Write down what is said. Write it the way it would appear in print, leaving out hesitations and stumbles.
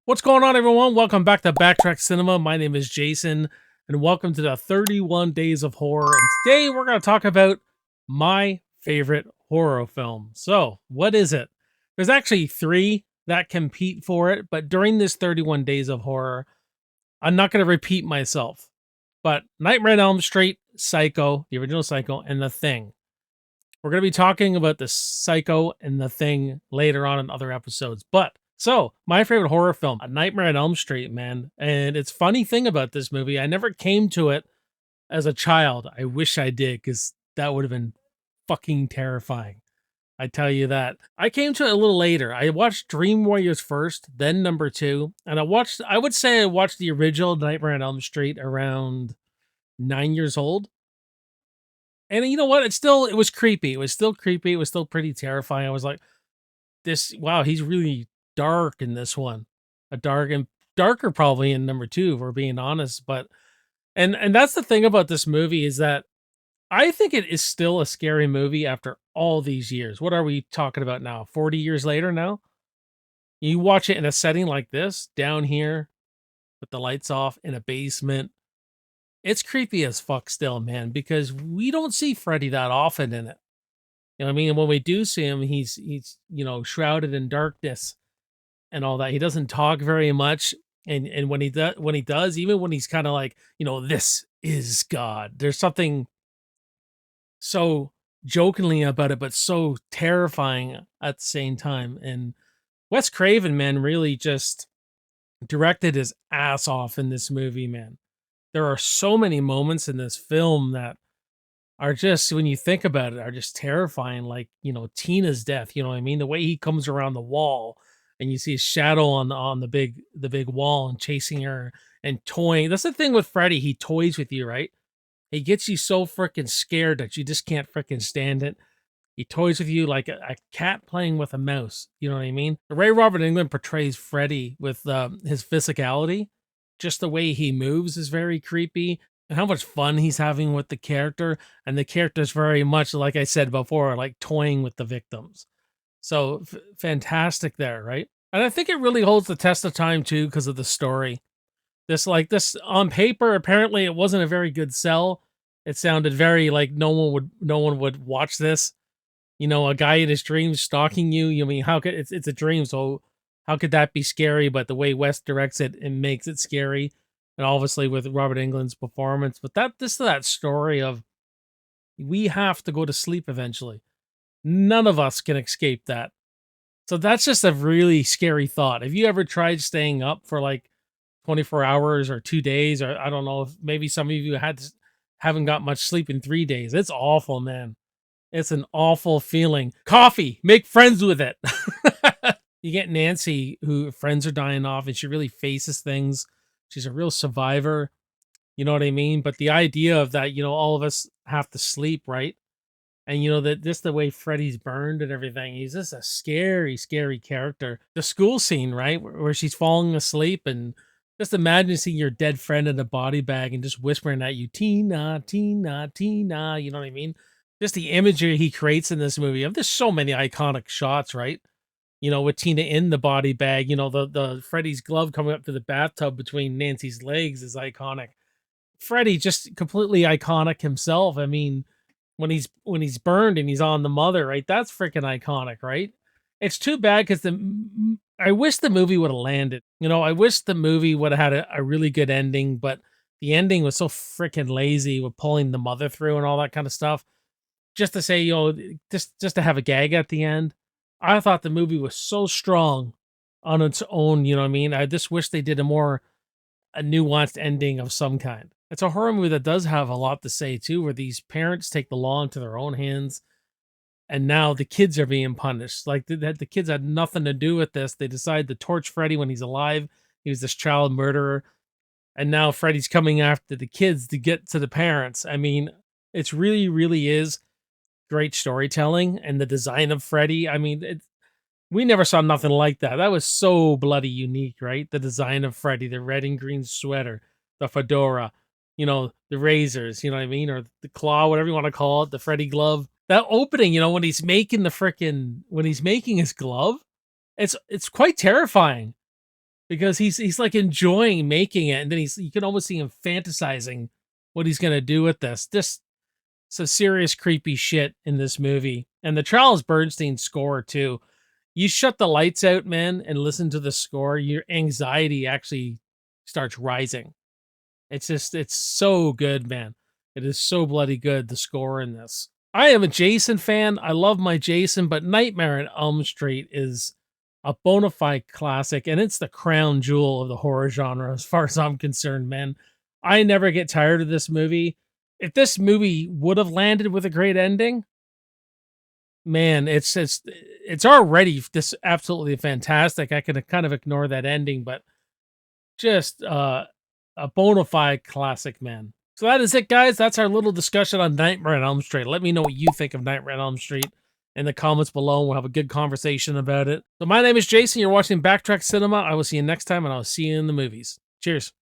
What's going on, everyone? Welcome back to Backtrack Cinema. My name is Jason, and welcome to the 31 Days of Horror. And today we're going to talk about my favorite horror film. So, what is it? There's actually three that compete for it, but during this 31 Days of Horror, I'm not going to repeat myself. But Nightmare on Elm Street, Psycho, the original Psycho, and The Thing. We're going to be talking about the Psycho and The Thing later on in other episodes. So, my favorite horror film, A Nightmare on Elm Street, man. And it's funny thing about this movie, I never came to it as a child. I wish I did, because that would have been fucking terrifying. I tell you that. I came to it a little later. I watched Dream Warriors first, then number two. And I would say I watched the original Nightmare on Elm Street around 9 years old. And you know what? It was creepy. It was still creepy. It was still pretty terrifying. I was like, wow, he's really dark in this one. A dark and darker probably in number two, if we're being honest. But and that's the thing about this movie is that I think it is still a scary movie after all these years. What are we talking about now? 40 years later now? You watch it in a setting like this, down here, with the lights off in a basement. It's creepy as fuck still, man, because we don't see Freddy that often in it. You know what I mean? And when we do see him, he's shrouded in darkness and all that. He doesn't talk very much. And when he does, even when he's kind of like, this is God. There's something so jokingly about it, but so terrifying at the same time. And Wes Craven, man, really just directed his ass off in this movie, man. There are so many moments in this film that are just, when you think about it, are just terrifying. Like, Tina's death, you know what I mean? The way he comes around the wall and you see his shadow on the big wall and chasing her and toying. That's the thing with Freddy. He toys with you, right? He gets you so freaking scared that you just can't freaking stand it. He toys with you like a cat playing with a mouse. You know what I mean? The way Robert Englund portrays Freddy with his physicality, just the way he moves is very creepy, and how much fun he's having with the character. And the character's very much, like I said before, like toying with the victims. So fantastic there, right? And I think it really holds the test of time too because of the story. This on paper, apparently it wasn't a very good sell. It sounded very like no one would watch this. A guy in his dreams stalking you. You mean how could it's a dream, so how could that be scary? But the way West directs it, it makes it scary. And obviously with Robert Englund's performance. But that story of we have to go to sleep eventually. None of us can escape that. So that's just a really scary thought. Have you ever tried staying up for like 24 hours or 2 days? Or I don't know, if maybe some of you haven't got much sleep in 3 days. It's awful, man. It's an awful feeling. Coffee, make friends with it. You get Nancy, who friends are dying off, and she really faces things. She's a real survivor. You know what I mean? But the idea of that, all of us have to sleep, right? And that just the way Freddy's burned and everything, he's just a scary, scary character. The school scene, right, where she's falling asleep, and just imagine seeing your dead friend in a body bag and just whispering at you, Tina, Tina, Tina. You know what I mean? Just the imagery he creates in this movie. There's so many iconic shots, right? With Tina in the body bag, the Freddy's glove coming up to the bathtub between Nancy's legs is iconic. Freddy just completely iconic himself. I mean, when he's burned and he's on the mother, right? That's freaking iconic, right? It's too bad because I wish the movie would have landed. I wish the movie would have had a really good ending, but the ending was so freaking lazy with pulling the mother through and all that kind of stuff. Just to say, just to have a gag at the end. I thought the movie was so strong on its own. You know what I mean? I just wish they did a nuanced ending of some kind. It's a horror movie that does have a lot to say too, where these parents take the law into their own hands, and now the kids are being punished. Like the kids had nothing to do with this. They decide to torch Freddy when he's alive. He was this child murderer, and now Freddy's coming after the kids to get to the parents. I mean, it's really, really is great storytelling, and the design of Freddy. I mean, we never saw nothing like that. That was so bloody unique, right? The design of Freddy, the red and green sweater, the fedora, the razors, you know what I mean? Or the claw, whatever you want to call it, the Freddy glove. That opening, when he's making when he's making his glove, it's quite terrifying because he's like enjoying making it, and then you can almost see him fantasizing what he's gonna do with this. This some serious creepy shit in this movie, and the Charles Bernstein score too. You shut the lights out, man, and listen to the score. Your anxiety actually starts rising. It's so good, man. It is so bloody good, the score in this. I am a Jason fan. I love my Jason, but Nightmare on Elm Street is a bona fide classic, and it's the crown jewel of the horror genre as far as I'm concerned, man. I never get tired of this movie. If this movie would have landed with a great ending, man, it's already this absolutely fantastic. I could kind of ignore that ending, but just a bona fide classic, man. So that is it, guys. That's our little discussion on Nightmare on Elm Street. Let me know what you think of Nightmare on Elm Street in the comments below. We'll have a good conversation about it. So my name is Jason. You're watching Backtrack Cinema. I will see you next time, and I'll see you in the movies. Cheers.